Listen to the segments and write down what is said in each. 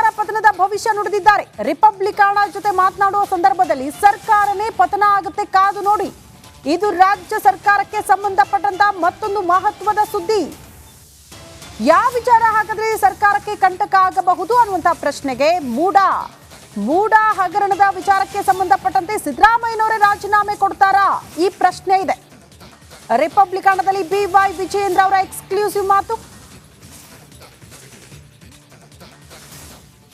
ಸರ್ಕಾರ ಪತನದ ಭವಿಷ್ಯ ನುಡಿದಿದ್ದಾರೆ. ರಿಪಬ್ಲಿಕಾನ ಜೊತೆ ಮಾತನಾಡುವ ಸಂದರ್ಭದಲ್ಲಿ ಸರ್ಕಾರನೇ ಪತನ ಆಗುತ್ತೆ, ಕಾದು ನೋಡಿ. ಇದು ರಾಜ್ಯ ಸರ್ಕಾರಕ್ಕೆ ಸಂಬಂಧಪಟ್ಟಂತ ಮತ್ತೊಂದು ಮಹತ್ವದ ಸುದ್ದಿ. ಯಾವ ವಿಚಾರ ಹಾಗಾದ್ರೆ ಸರ್ಕಾರಕ್ಕೆ ಕಂಟಕ ಆಗಬಹುದು ಅನ್ನುವಂತ ಪ್ರಶ್ನೆಗೆ ಮೂಡ ಹಗರಣದ ವಿಚಾರಕ್ಕೆ ಸಂಬಂಧಪಟ್ಟಂತೆ ಸಿದ್ದರಾಮಯ್ಯನವರೇ ರಾಜೀನಾಮೆ ಕೊಡ್ತಾರಾ, ಈ ಪ್ರಶ್ನೆ ಇದೆ. ರಿಪಬ್ಲಿಕಾನದಲ್ಲಿ BY ವಿಜಯೇಂದ್ರ ಅವರ ಎಕ್ಸ್ಕ್ಲೂಸಿವ್ ಮಾತು.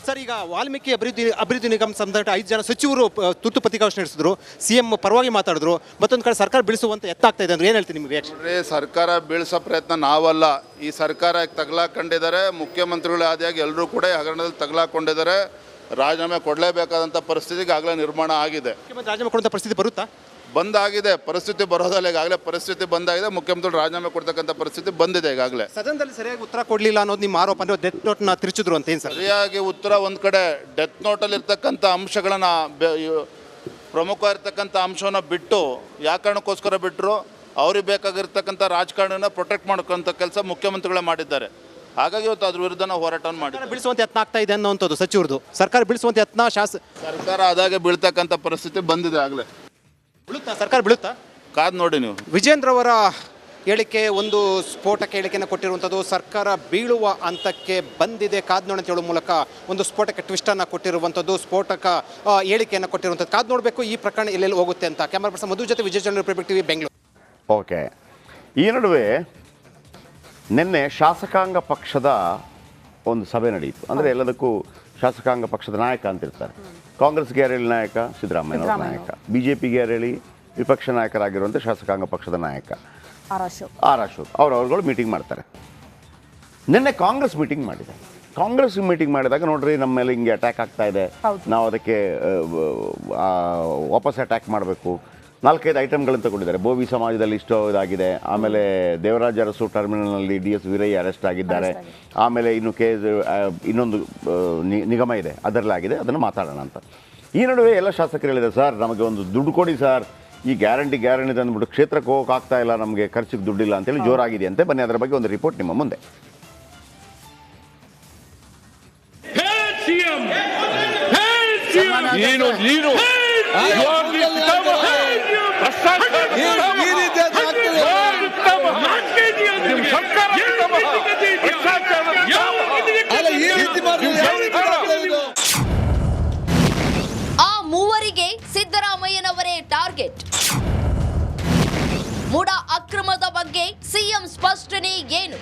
ಸರ್, ಈಗ ವಾಲ್ಮೀಕಿ ಅಭಿವೃದ್ಧಿ ನಿಗಮ ಸಂಬಂಧ 5 ಜನ ಸಚಿವರು ತುರ್ತು ಪತ್ರಿಕಾಗೋಷ್ಠಿ ನಡೆಸಿದ್ರು. CM ಪರವಾಗಿ ಮಾತಾಡಿದ್ರು. ಮತ್ತೊಂದು ಕಡೆ ಸರ್ಕಾರ ಬೀಳಿಸುವಂತ ಎತ್ತಾಗ್ತಾ ಇದೆ ಅಂದ್ರೆ ಏನು ಹೇಳ್ತೀನಿ ನಿಮ್ಗೆ ರಿಯಾಕ್ಷನ್? ಸರ್ಕಾರ ಬೀಳಿಸೋ ಪ್ರಯತ್ನ ನಾವಲ್ಲ, ಈ ಸರ್ಕಾರ ತಗಲಾಕೊಂಡಿದ್ದಾರೆ. ಮುಖ್ಯಮಂತ್ರಿಗಳು ಆದಿಯಾಗಿ ಎಲ್ಲರೂ ಕೂಡ ಹಗರಣದಲ್ಲಿ ತಗಲಾಕೊಂಡಿದ್ದಾರೆ. ರಾಜೀನಾಮೆ ಕೊಡಲೇಬೇಕಾದಂಥ ಪರಿಸ್ಥಿತಿಗೆ ಆಗಲೇ ನಿರ್ಮಾಣ ಆಗಿದೆ. ರಾಜೀನಾಮೆ ಕೊಡುವಂಥ ಪರಿಸ್ಥಿತಿ ಬರುತ್ತಾ? ಬಂದಾಗಿದೆ. ಪರಿಸ್ಥಿತಿ ಬರೋದಲ್ಲ, ಈಗಾಗಲೇ ಪರಿಸ್ಥಿತಿ ಬಂದಾಗಿದೆ. ಮುಖ್ಯಮಂತ್ರಿಗಳು ರಾಜೀನಾಮೆ ಕೊಡ್ತಕ್ಕಂಥ ಪರಿಸ್ಥಿತಿ ಬಂದಿದೆ ಈಗಾಗಲೇ. ಸದನದಲ್ಲಿ ಸರಿಯಾಗಿ ಉತ್ತರ ಕೊಡಲಿಲ್ಲ ಅನ್ನೋದು ನಿಮ್ಮ ಆರೋಪ ಅಂದ್ರೆ ಡೆತ್ ನೋಟ್ನ ತಿರುಚಿದ್ರು ಅಂತ ಏನು ಸರ್? ಸರಿಯಾಗಿ ಉತ್ತರ ಒಂದು ಕಡೆ, ಡೆತ್ ನೋಟಲ್ಲಿ ಇರ್ತಕ್ಕಂಥ ಅಂಶಗಳನ್ನು ಪ್ರಮುಖ ಇರ್ತಕ್ಕಂಥ ಅಂಶವನ್ನು ಬಿಟ್ಟು ಯಾವ ಕಾರಣಕ್ಕೋಸ್ಕರ ಬಿಟ್ಟರು, ಅವ್ರಿಗೆ ಬೇಕಾಗಿರ್ತಕ್ಕಂಥ ರಾಜಕಾರಣನ ಪ್ರೊಟೆಕ್ಟ್ ಮಾಡ್ಕೊಂಥ ಕೆಲಸ ಮುಖ್ಯಮಂತ್ರಿಗಳೇ ಮಾಡಿದ್ದಾರೆ. ಹಾಗಾಗಿ ಇವತ್ತು ಅದ್ರ ವಿರುದ್ಧ ನಾವು ಹೋರಾಟವನ್ನು ಮಾಡಿ ಬೀಳಿಸುವಂತ ಯತ್ನ ಆಗ್ತಾ ಇದೆ ಅನ್ನೋಂಥದ್ದು ಸಚಿವರದು. ಸರ್ಕಾರ ಬೀಳಿಸುವಂತ ಯತ್ನ ಸರ್ಕಾರ ಆದಾಗೆ ಬೀಳ್ತಕ್ಕಂಥ ಪರಿಸ್ಥಿತಿ ಬಂದಿದೆ. ಆಗಲೇ ಸರ್ಕಾರ ಬೀಳುತ್ತಾ ಕಾದು ನೋಡಿ ನೀವು. ವಿಜೇಂದ್ರ ಅವರ ಹೇಳಿಕೆ ಒಂದು ಸ್ಫೋಟಕ ಹೇಳಿಕೆಯನ್ನು ಕೊಟ್ಟಿರುವಂಥದ್ದು. ಸರ್ಕಾರ ಬೀಳುವ ಹಂತಕ್ಕೆ ಬಂದಿದೆ, ಕಾದು ನೋಡಿ ಅಂತ ಹೇಳುವ ಮೂಲಕ ಒಂದು ಸ್ಫೋಟಕ ಟ್ವಿಸ್ಟನ್ನು ಕೊಟ್ಟಿರುವಂಥದ್ದು, ಸ್ಫೋಟಕ ಹೇಳಿಕೆಯನ್ನು ಕೊಟ್ಟಿರುವಂಥದ್ದು. ಕಾದು ನೋಡಬೇಕು ಈ ಪ್ರಕರಣ ಎಲ್ಲೆಲ್ಲಿ ಹೋಗುತ್ತೆ ಅಂತ. ಕ್ಯಾಮರಾ ಪರ್ಸನ್ ಮಧು ಜೊತೆ ವಿಜಯ್ ಚಂದ್ರ, ರಿಪಬ್ಲಿಕ್ ಟಿವಿ, ಬೆಂಗಳೂರು. ಓಕೆ, ಈ ನಡುವೆ ನಿನ್ನೆ ಶಾಸಕಾಂಗ ಪಕ್ಷದ ಒಂದು ಸಭೆ ನಡೆಯಿತು. ಅಂದರೆ ಎಲ್ಲದಕ್ಕೂ ಶಾಸಕಾಂಗ ಪಕ್ಷದ ನಾಯಕ ಅಂತಿರ್ತಾರೆ. ಕಾಂಗ್ರೆಸ್ಗೆ ಯಾರು ಹೇಳಿ ನಾಯಕ? ಸಿದ್ದರಾಮಯ್ಯ ನಾಯಕ. BJPಗೆ ಯಾರು ಹೇಳಿ ವಿಪಕ್ಷ ನಾಯಕರಾಗಿರುವಂಥ ಶಾಸಕಾಂಗ ಪಕ್ಷದ ನಾಯಕ ಆರ್ ಅಶೋಕ್ ಅವರುಗಳು ಮೀಟಿಂಗ್ ಮಾಡ್ತಾರೆ. ನಿನ್ನೆ ಕಾಂಗ್ರೆಸ್ ಮೀಟಿಂಗ್ ಮಾಡಿದೆ. ಕಾಂಗ್ರೆಸ್ ಮೀಟಿಂಗ್ ಮಾಡಿದಾಗ ನೋಡ್ರಿ, ನಮ್ಮ ಮೇಲೆ ಹಿಂಗೆ ಅಟ್ಯಾಕ್ ಆಗ್ತಾ ಇದೆ, ನಾವು ಅದಕ್ಕೆ ವಾಪಸ್ ಅಟ್ಯಾಕ್ ಮಾಡಬೇಕು. 4-5 ಐಟಮ್ಗಳನ್ನು ತಗೊಂಡಿದ್ದಾರೆ. ಬೋವಿ ಸಮಾಜದಲ್ಲಿ ಇಷ್ಟು ಇದಾಗಿದೆ, ಆಮೇಲೆ ದೇವರಾಜ ಅರಸು ಟರ್ಮಿನಲ್ನಲ್ಲಿ DS ವೀರಯ್ಯ ಅರೆಸ್ಟ್ ಆಗಿದ್ದಾರೆ, ಆಮೇಲೆ ಇನ್ನು ಇನ್ನೊಂದು ನಿಗಮ ಇದೆ ಅದರಲ್ಲಿ ಆಗಿದೆ, ಅದನ್ನು ಮಾತಾಡೋಣ ಅಂತ. ಈ ನಡುವೆ ಎಲ್ಲ ಶಾಸಕರು ಹೇಳಿದ್ದಾರೆ, ಸರ್ ನಮಗೆ ಒಂದು ದುಡ್ಡು ಕೊಡಿ ಸರ್, ಈ ಗ್ಯಾರಂಟಿ ಅಂದ್ಬಿಟ್ಟು ಕ್ಷೇತ್ರಕ್ಕೆ ಹೋಗೋಕೆ ಆಗ್ತಾ ಇಲ್ಲ, ನಮಗೆ ಖರ್ಚಿಗೆ ದುಡ್ಡಿಲ್ಲ ಅಂತೇಳಿ ಜೋರಾಗಿದೆ ಅಂತೆ. ಬನ್ನಿ ಅದರ ಬಗ್ಗೆ ಒಂದು ರಿಪೋರ್ಟ್ ನಿಮ್ಮ ಮುಂದೆ. ಆ ಮೂವರಿಗೆ ಸಿದ್ದರಾಮಯ್ಯನವರೇ ಟಾರ್ಗೆಟ್. ಮೂಡ ಅಕ್ರಮದ ಬಗ್ಗೆ CM ಸ್ಪಷ್ಟನೆ ಏನು?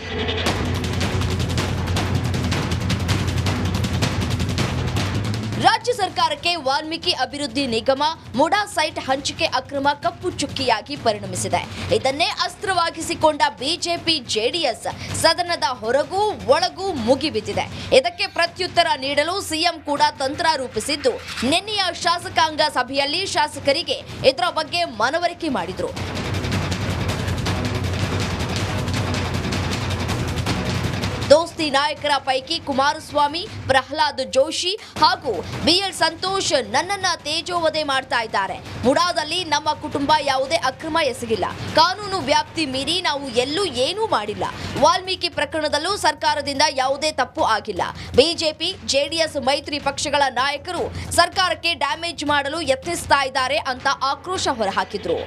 ರಾಜ್ಯ ಸರ್ಕಾರಕ್ಕೆ ವಾಲ್ಮೀಕಿ ಅಭಿವೃದ್ಧಿ ನಿಗಮ ಮುಡಾ ಸೈಟ್ ಹಂಚಿಕೆ ಅಕ್ರಮ ಕಪ್ಪು ಚುಕ್ಕಿಯಾಗಿ ಪರಿಣಮಿಸಿದೆ. ಇದನ್ನೇ ಅಸ್ತ್ರವಾಗಿಸಿಕೊಂಡ ಬಿಜೆಪಿ ಜೆಡಿಎಸ್ ಸದನದ ಹೊರಗೂ ಒಳಗೂ ಮುಗಿಬಿದ್ದಿದೆ. ಇದಕ್ಕೆ ಪ್ರತ್ಯುತ್ತರ ನೀಡಲು CM ಕೂಡ ತಂತ್ರ ರೂಪಿಸಿದ್ದು, ನಿನ್ನೆಯ ಶಾಸಕಾಂಗ ಸಭೆಯಲ್ಲಿ ಶಾಸಕರಿಗೆ ಇದರ ಬಗ್ಗೆ ಮನವರಿಕೆ ಮಾಡಿದ್ರು. ದೋಸ್ತಿ ನಾಯಕರ ಪೈಕಿ ಕುಮಾರಸ್ವಾಮಿ, ಪ್ರಹ್ಲಾದ್ ಜೋಶಿ ಹಾಗೂ BL ಸಂತೋಷ್ ನನ್ನನ್ನ ತೇಜೋವಧೆ ಮಾಡ್ತಾ ಇದ್ದಾರೆ. ಮುಡಾದಲ್ಲಿ ನಮ್ಮ ಕುಟುಂಬ ಯಾವುದೇ ಅಕ್ರಮ ಎಸಗಿಲ್ಲ, ಕಾನೂನು ವ್ಯಾಪ್ತಿ ಮೀರಿ ನಾವು ಎಲ್ಲೂ ಏನೂ ಮಾಡಿಲ್ಲ. ವಾಲ್ಮೀಕಿ ಪ್ರಕರಣದಲ್ಲೂ ಸರ್ಕಾರದಿಂದ ಯಾವುದೇ ತಪ್ಪು ಆಗಿಲ್ಲ. ಬಿಜೆಪಿ ಜೆಡಿಎಸ್ ಮೈತ್ರಿ ಪಕ್ಷಗಳ ನಾಯಕರು ಸರ್ಕಾರಕ್ಕೆ ಡ್ಯಾಮೇಜ್ ಮಾಡಲು ಯತ್ನಿಸ್ತಾ ಇದ್ದಾರೆ ಅಂತ ಆಕ್ರೋಶ ಹೊರಹಾಕಿದ್ರು.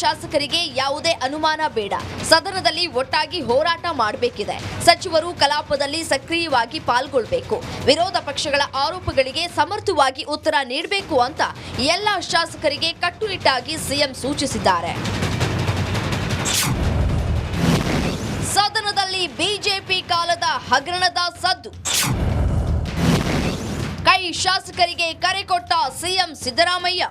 ಶಾಸಕರಿಗೆ ಯಾವುದೇ ಅನುಮಾನ ಬೇಡ, ಸದನದಲ್ಲಿ ಒಟ್ಟಾಗಿ ಹೋರಾಟ ಮಾಡಬೇಕಿದೆ. ಸಚಿವರು ಕಲಾಪದಲ್ಲಿ ಸಕ್ರಿಯವಾಗಿ ಪಾಲ್ಗೊಳ್ಳಬೇಕು, ವಿರೋಧ ಪಕ್ಷಗಳ ಆರೋಪಗಳಿಗೆ ಸಮರ್ಥವಾಗಿ ಉತ್ತರ ನೀಡಬೇಕು ಅಂತ ಎಲ್ಲ ಶಾಸಕರಿಗೆ ಕಟ್ಟುನಿಟ್ಟಾಗಿ CM ಸೂಚಿಸಿದ್ದಾರೆ. ಸದನದಲ್ಲಿ ಬಿಜೆಪಿ ಕಾಲದ ಹಗರಣದ ಸದ್ದು. ಕೈ ಶಾಸಕರಿಗೆ ಕರೆ ಕೊಟ್ಟ CM ಸಿದ್ದರಾಮಯ್ಯ.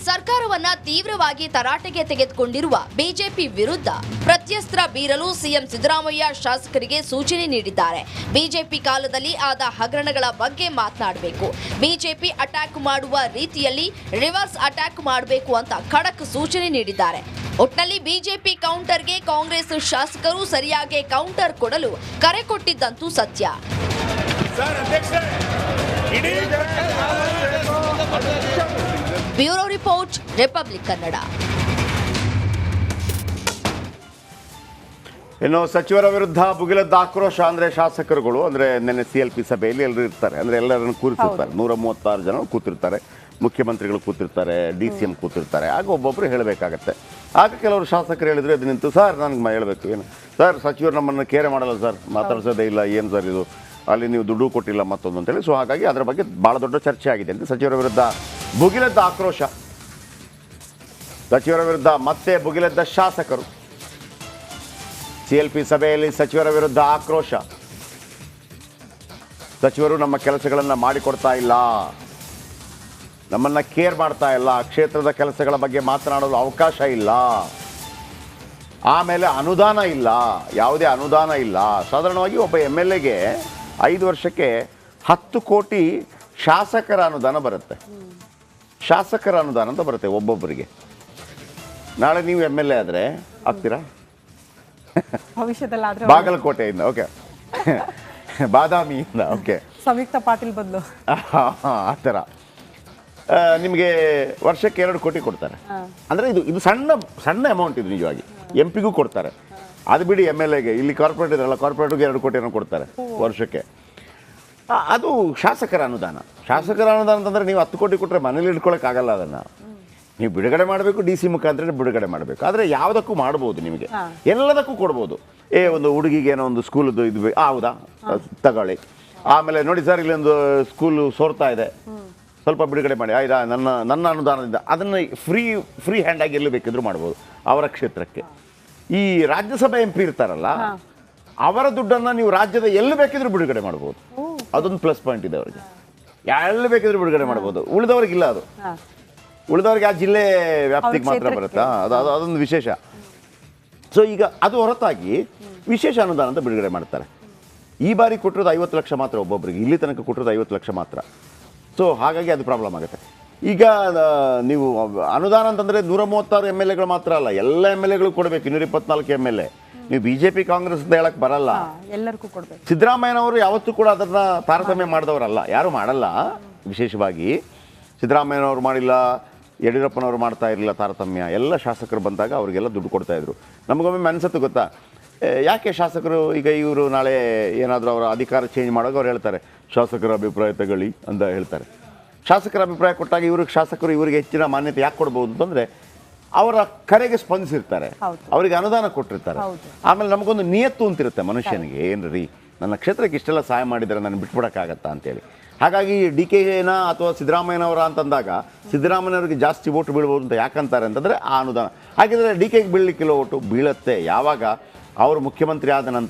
ಸರ್ಕಾರವನ್ನ ವಿಷಯವನ್ನ ತೀವ್ರವಾಗಿ ತರಾಟೆಗೆ ತೆಗೆದುಕೊಂಡಿರುವ ಬಿಜೆಪಿ ವಿರುದ್ಧ ಪ್ರತ್ಯಸ್ತ್ರ ಬೀರಲು ಸಿಎಂ ಸಿದ್ದರಾಮಯ್ಯ ಶಾಸಕರಿಗೆ ಸೂಚನೆ ನೀಡಿದ್ದಾರೆ. ಬಿಜೆಪಿ ಕಾಲದಲ್ಲಿ ಆದ ಹಗರಣಗಳ ಬಗ್ಗೆ ಮಾತನಾಡಬೇಕು, ಬಿಜೆಪಿ ಅಟ್ಯಾಕ್ ಮಾಡುವ ರೀತಿಯಲ್ಲಿ ರಿವರ್ಸ್ ಅಟ್ಯಾಕ್ ಮಾಡಬೇಕು ಅಂತ ಖಡಕ್ ಸೂಚನೆ ನೀಡಿದ್ದಾರೆ. ಒಟ್ನಲ್ಲಿ ಬಿಜೆಪಿ ಕೌಂಟರ್ಗೆ ಕಾಂಗ್ರೆಸ್ ಶಾಸಕರು ಸರಿಯಾಗಿ ಕೌಂಟರ್ ಕೊಡಲು ಕರೆ ಕೊಟ್ಟಿದ್ದಂತೂ ಸತ್ಯ. Bureau report, republic Kannada. ಇನ್ನು ಸಚಿವರ ವಿರುದ್ಧ ಭುಗಿಲೆದ್ದ ಆಕ್ರೋಶ ಅಂದರೆ ಶಾಸಕರುಗಳು ಅಂದರೆ ನಿನ್ನೆ CLP ಸಭೆಯಲ್ಲಿ ಎಲ್ಲರೂ ಇರ್ತಾರೆ, ಅಂದರೆ ಎಲ್ಲರನ್ನು ಕೂರಿಸಿರ್ತಾರೆ. 136 ಜನ ಕೂತಿರ್ತಾರೆ, ಮುಖ್ಯಮಂತ್ರಿಗಳು ಕೂತಿರ್ತಾರೆ, DCM ಕೂತಿರ್ತಾರೆ. ಆಗ ಒಬ್ಬೊಬ್ಬರು ಹೇಳಬೇಕಾಗತ್ತೆ. ಆಗ ಕೆಲವರು ಶಾಸಕರು ಹೇಳಿದ್ರು ಅದು ನಿಂತು, ಸರ್ ನನಗೆ ಹೇಳಬೇಕು ಏನು ಸರ್, ಸಚಿವರು ನಮ್ಮನ್ನು ಕೇರೆ ಮಾಡಲ್ಲ ಸರ್, ಮಾತಾಡ್ಸೋದೇ ಇಲ್ಲ, ಏನು ಸರ್ ಇದು, ಅಲ್ಲಿ ನೀವು ದುಡ್ಡು ಕೊಟ್ಟಿಲ್ಲ ಮತ್ತೊಂದು ಅಂತೇಳಿ. ಸೊ ಹಾಗಾಗಿ ಅದರ ಬಗ್ಗೆ ಭಾಳ ದೊಡ್ಡ ಚರ್ಚೆ ಆಗಿದೆ ಅಂತ ಸಚಿವರ ವಿರುದ್ಧ ಭುಗಿಲೆದ್ದ ಆಕ್ರೋಶ. ಸಚಿವರ ವಿರುದ್ಧ ಮತ್ತೆ ಭುಗಿಲೆದ್ದ ಶಾಸಕರು. CLP ಸಭೆಯಲ್ಲಿ ಸಚಿವರ ವಿರುದ್ಧ ಆಕ್ರೋಶ. ಸಚಿವರು ನಮ್ಮ ಕೆಲಸಗಳನ್ನು ಮಾಡಿಕೊಡ್ತಾ ಇಲ್ಲ, ನಮ್ಮನ್ನು ಕೇರ್ ಮಾಡ್ತಾ ಇಲ್ಲ, ಕ್ಷೇತ್ರದ ಕೆಲಸಗಳ ಬಗ್ಗೆ ಮಾತನಾಡಲು ಅವಕಾಶ ಇಲ್ಲ, ಆಮೇಲೆ ಅನುದಾನ ಇಲ್ಲ, ಯಾವುದೇ ಅನುದಾನ ಇಲ್ಲ. ಸಾಧಾರಣವಾಗಿ ಒಬ್ಬ MLAಗೆ 5 ವರ್ಷಕ್ಕೆ 10 ಕೋಟಿ ಶಾಸಕರ ಅನುದಾನ ಬರುತ್ತೆ. ಶಾಸಕರ ಅನುದಾನ ಅಂತ ಬರುತ್ತೆ ಒಬ್ಬೊಬ್ಬರಿಗೆ. ನಾಳೆ ನೀವು MLA ಆದರೆ ಆಗ್ತೀರಾ? ಭವಿಷ್ಯದಲ್ಲಿ ಬಾಗಲಕೋಟೆಯಿಂದ, ಓಕೆ, ಬಾದಾಮಿಯಿಂದ, ಓಕೆ, ಸಂಯುಕ್ತ ಪಾಟೀಲ್ ಬದಲು ಆ ಥರ ನಿಮಗೆ ವರ್ಷಕ್ಕೆ 2 ಕೋಟಿ ಕೊಡ್ತಾರೆ. ಅಂದರೆ ಇದು ಸಣ್ಣ ಅಮೌಂಟ್. ಇದು ನಿಜವಾಗಿ MP ಗೂ ಕೊಡ್ತಾರೆ. ಅದು ಬಿಡಿ, MLAಗೆ ಇಲ್ಲಿ ಕಾರ್ಪೊರೇಟ್ ಇದ್ರಲ್ಲ, ಕಾರ್ಪೊರೇಟ್ಗೆ 2 ಕೋಟಿಯನ್ನು ಕೊಡ್ತಾರೆ ವರ್ಷಕ್ಕೆ. ಅದು ಶಾಸಕರ ಅನುದಾನ. ಶಾಸಕರ ಅನುದಾನ ಅಂತಂದರೆ ನೀವು 10 ಕೋಟಿ ಕೊಟ್ಟರೆ ಮನೇಲಿ ಇಟ್ಕೊಳ್ಳೋಕ್ಕಾಗಲ್ಲ. ಅದನ್ನು ನೀವು ಬಿಡುಗಡೆ ಮಾಡಬೇಕು, DC ಮುಖಾಂತರ ಬಿಡುಗಡೆ ಮಾಡಬೇಕು. ಆದರೆ ಯಾವುದಕ್ಕೂ ಮಾಡ್ಬೋದು, ನಿಮಗೆ ಎಲ್ಲದಕ್ಕೂ ಕೊಡ್ಬೋದು. ಒಂದು ಹುಡುಗಿಗೆ ಏನೋ ಒಂದು ಸ್ಕೂಲದ್ದು ಇದು ಹೌದಾ, ತಗೊಳ್ಳಿ. ಆಮೇಲೆ ನೋಡಿ ಸರ್, ಇಲ್ಲೊಂದು ಸ್ಕೂಲು ಸೋರ್ತಾ ಇದೆ, ಸ್ವಲ್ಪ ಬಿಡುಗಡೆ ಮಾಡಿ, ಆಯ್ತಾ, ನನ್ನ ಅನುದಾನದಿಂದ ಅದನ್ನು ಫ್ರೀ ಹ್ಯಾಂಡಾಗಿ ಎಲ್ಲಿ ಬೇಕಿದ್ರೂ ಮಾಡ್ಬೋದು ಅವರ ಕ್ಷೇತ್ರಕ್ಕೆ. ಈ ರಾಜ್ಯಸಭೆ MP ಇರ್ತಾರಲ್ಲ, ಅವರ ದುಡ್ಡನ್ನು ನೀವು ರಾಜ್ಯದ ಎಲ್ಲಿ ಬೇಕಿದ್ರೂ ಬಿಡುಗಡೆ ಮಾಡ್ಬೋದು. ಅದೊಂದು ಪ್ಲಸ್ ಪಾಯಿಂಟ್ ಇದೆ ಅವರಿಗೆ. ಎಲ್ಲಿ ಬೇಕಿದ್ರೂ ಬಿಡುಗಡೆ ಮಾಡ್ಬೋದು. ಉಳಿದವ್ರಿಗಿಲ್ಲ. ಅದು ಉಳಿದವ್ರಿಗೆ ಆ ಜಿಲ್ಲೆ ವ್ಯಾಪ್ತಿಗೆ ಮಾತ್ರ ಬರುತ್ತಾ, ಅದೊಂದು ವಿಶೇಷ. ಸೊ ಈಗ ಅದು ಹೊರತಾಗಿ ವಿಶೇಷ ಅನುದಾನ ಅಂತ ಬಿಡುಗಡೆ ಮಾಡ್ತಾರೆ. ಈ ಬಾರಿ ಕೊಟ್ಟಿರೋದು 50 ಲಕ್ಷ ಮಾತ್ರ ಒಬ್ಬೊಬ್ಬರಿಗೆ, ಇಲ್ಲಿ ತನಕ ಕೊಟ್ಟಿರೋದು 50 ಲಕ್ಷ ಮಾತ್ರ. ಸೊ ಹಾಗಾಗಿ ಅದು ಪ್ರಾಬ್ಲಮ್ ಆಗುತ್ತೆ. ಈಗ ನೀವು ಅನುದಾನ ಅಂತಂದರೆ 136 MLAಗಳು ಮಾತ್ರ ಅಲ್ಲ, ಎಲ್ಲ MLAಗಳು ಕೊಡಬೇಕು. 224 MLA. ನೀವು BJP ಕಾಂಗ್ರೆಸ್ ಅಂತ ಹೇಳಕ್ಕೆ ಬರಲ್ಲ, ಎಲ್ಲರಿಗೂ ಕೊಡಬೇಕು. ಸಿದ್ದರಾಮಯ್ಯನವರು ಯಾವತ್ತೂ ಕೂಡ ಅದನ್ನು ತಾರತಮ್ಯ ಮಾಡಿದವರಲ್ಲ, ಯಾರೂ ಮಾಡಲ್ಲ. ವಿಶೇಷವಾಗಿ ಸಿದ್ದರಾಮಯ್ಯನವರು ಮಾಡಿಲ್ಲ, ಯಡಿಯೂರಪ್ಪನವರು ಮಾಡ್ತಾ ಇರಲಿಲ್ಲ ತಾರತಮ್ಯ. ಎಲ್ಲ ಶಾಸಕರು ಬಂದಾಗ ಅವರಿಗೆಲ್ಲ ದುಡ್ಡು ಕೊಡ್ತಾಯಿದ್ರು. ನಮಗೊಮ್ಮೆ ಅನಿಸುತ್ತೆ ಗೊತ್ತಾ, ಯಾಕೆ ಶಾಸಕರು ಈಗ ಇವರು ನಾಳೆ ಏನಾದರೂ ಅವರ ಅಧಿಕಾರ ಚೇಂಜ್ ಮಾಡೋದು ಅವ್ರು ಹೇಳ್ತಾರೆ ಶಾಸಕರ ಅಭಿಪ್ರಾಯ ತಗೊಳ್ಳಿ ಅಂತ ಹೇಳ್ತಾರೆ. ಶಾಸಕರ ಅಭಿಪ್ರಾಯ ಕೊಟ್ಟಾಗ ಶಾಸಕರು ಇವರಿಗೆ ಹೆಚ್ಚಿನ ಮಾನ್ಯತೆ ಯಾಕೆ ಕೊಡ್ಬೋದು ಅಂತಂದರೆ ಅವರ ಕರೆಗೆ ಸ್ಪಂದಿಸಿರ್ತಾರೆ, ಅವರಿಗೆ ಅನುದಾನ ಕೊಟ್ಟಿರ್ತಾರೆ. ಆಮೇಲೆ ನಮಗೊಂದು ನಿಯತ್ತು ಅಂತಿರುತ್ತೆ ಮನುಷ್ಯನಿಗೆ, ಏನ್ರಿ ನನ್ನ ಕ್ಷೇತ್ರಕ್ಕೆ ಇಷ್ಟೆಲ್ಲ ಸಹಾಯ ಮಾಡಿದರೆ ನಾನು ಬಿಟ್ಬಿಡೋಕ್ಕಾಗತ್ತಾ ಅಂತೇಳಿ. ಹಾಗಾಗಿ DKನ ಅಥವಾ ಸಿದ್ದರಾಮಯ್ಯನವರ ಅಂತಂದಾಗ ಸಿದ್ದರಾಮಯ್ಯನವರಿಗೆ ಜಾಸ್ತಿ ಓಟು ಬೀಳ್ಬೋದು ಅಂತ ಯಾಕಂತಾರೆ ಅಂತಂದರೆ ಆ ಅನುದಾನ. ಹಾಗಿದ್ರೆ DKಗೆ ಬೀಳಲಿಕ್ಕಿಲ್ಲ, ಓಟು ಬೀಳುತ್ತೆ ಯಾವಾಗ ಅವರು ಮುಖ್ಯಮಂತ್ರಿ ಆದ ನಂತರ